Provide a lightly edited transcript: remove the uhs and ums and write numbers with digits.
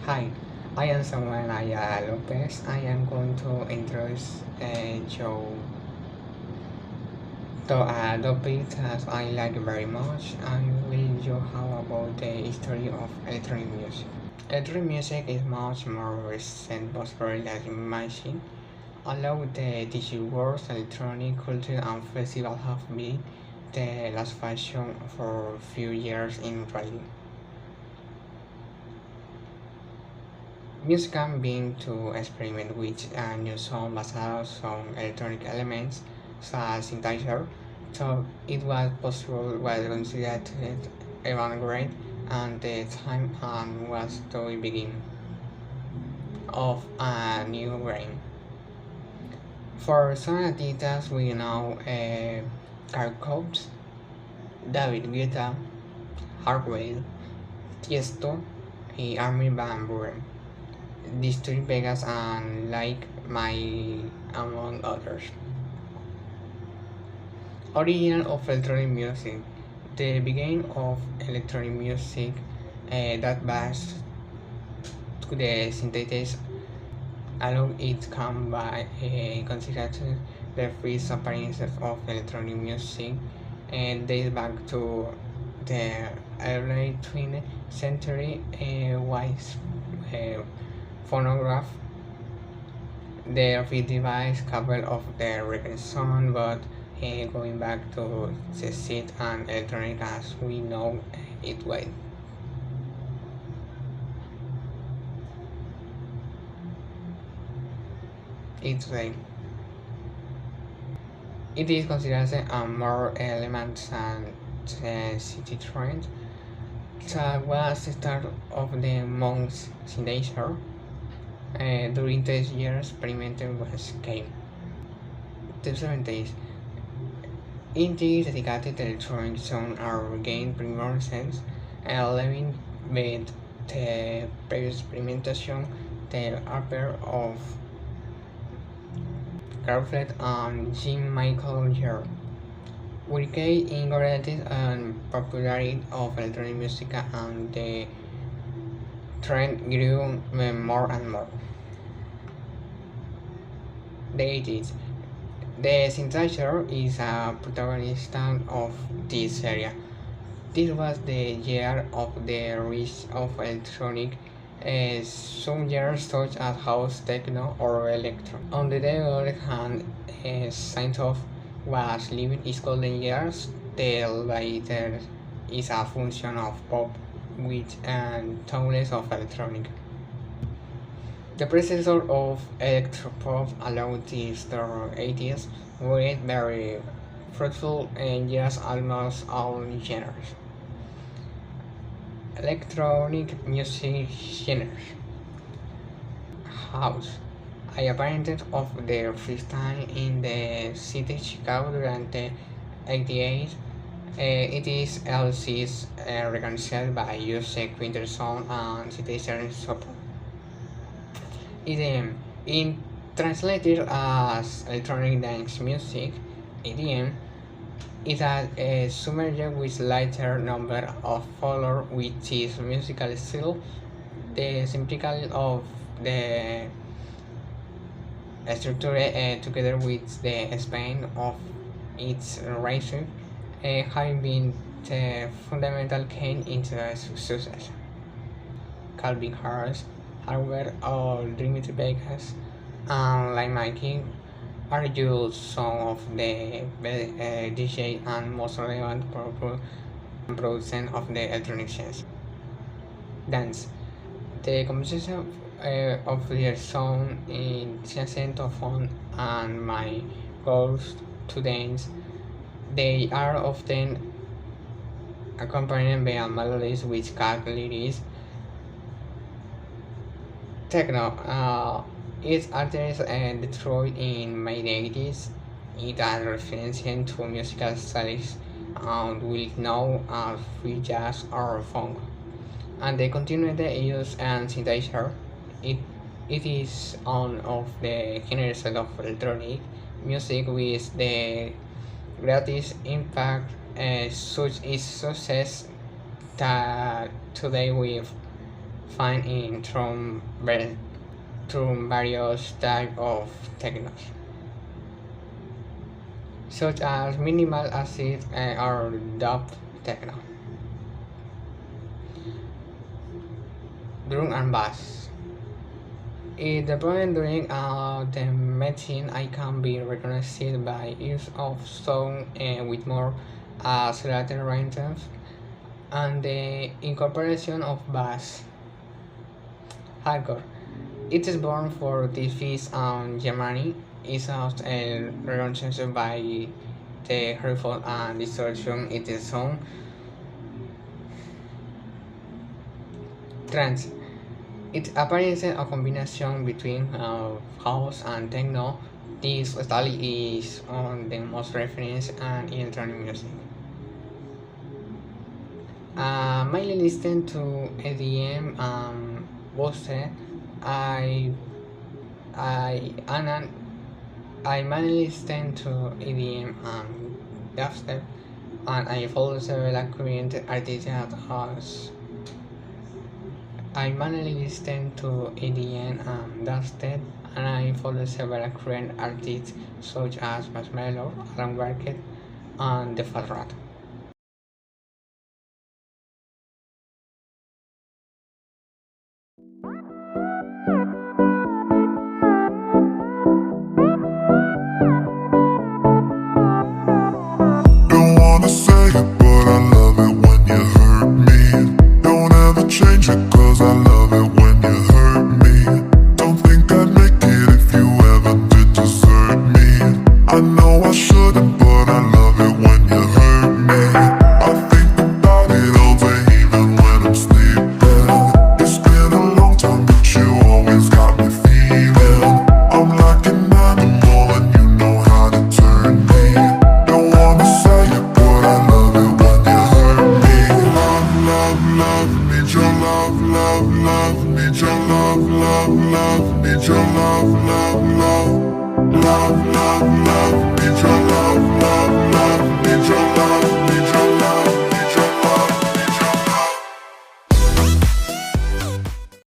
Hi, I am Samuel Aya Lopez. I am going to introduce you to a topic that I like very much. I will you how about the history of electronic music. Electronic music is much more recent possible than imagine. Although the digital world, electronic culture and festival have been the last fashion for a few years in radio. Music can begin to experiment with a new sound based on electronic elements such as synthesizer, so it was possible was considered avant-garde and the time and was the beginning of a new brain. For some artists we know Carl Coates, David Guetta, Hardwell, Tiesto, and Armin van Buuren. District Vegas and Like My among others. Origin of electronic music. The beginning of electronic music that was to the synthesis along it come by considered the first appearances of electronic music and date back to the early 20th century with phonograph. The RF device couple of the Renaissance, but going back to the seed and electronic as we know it well. It's like it is considered a more element than the city trend. That was the start of the monks signature. During these years, experimental was came. The 70s. In this dedicated electronic zone are gained preponderance, allowing with the previous experimentation the appear of Garfield and Jean Michael Jarre. With increased and popularity of electronic music and the trend grew more and more. The 80s. The synthesizer is a protagonist of this area. This was the year of the rise of electronic some years such as house techno or electro. On the other hand, Saintov was living his golden years. The later is a function of pop with and tones of electronic. The predecessor of electropop allowed these the 80s were very fruitful in years almost all genres. Electronic music genres. House. I apprehended of the first time in the city of Chicago during the 88. It is LC's reconciled by using Quinterson and citation support. EDM. In translated as electronic dance music, EDM is a subgenre with lighter number of followers which is musical style. The simplicity of the structure together with the span of its rhythm have been the fundamental key into the success. Calvin Harris, Hardwell, or Dimitri Vegas, and like Mikey are just some of the DJ and most relevant producers of the electronic sense. Dance. The composition of their song in saxophone and my goals to dance, they are often accompanied by melodies which catch lyrics. Techno. Its artist Detroit in May 80s. It has reference to musical styles and will know as free jazz or funk. And the continued use and synthesizer. It it is one of the genres of electronic music with the greatest impact such is success that today with find in through various types of technos, such as minimal acid or dub techno, drum and bass. In the point during the medicine, I can be recognized by use of sound with more accelerated rhythms and the incorporation of bass. Hardcore. It is born for this feast on Germany. Is also recognized by the rifle and distortion it is sound. Trance. It appears a combination between house and techno. This style is on the most referenced and electronic music. Mainly listen to EDM boosted. I and I mainly listen to EDM and dubstep, and I follow several current artists as I mainly listen to EDM and dubstep, and I follow several current artists such as Marshmello, Alan Walker, and The Fat Rat. Don't wanna say it, but I love it when you hurt me. Don't ever change it, cause I love it when you hurt me. Don't think I'd make it if you ever did desert me. I know I shouldn't, but I love it when you hurt me. I think about it all day, even when I'm sleeping. It's been a long time, but you always got me feeling. I'm like an animal and you know how to turn me. Don't wanna say it, but I love it when you hurt me. Love, love, love, need your love, love, love, need your love, love, love, need your love, love, love, love, love, love, need your love, love.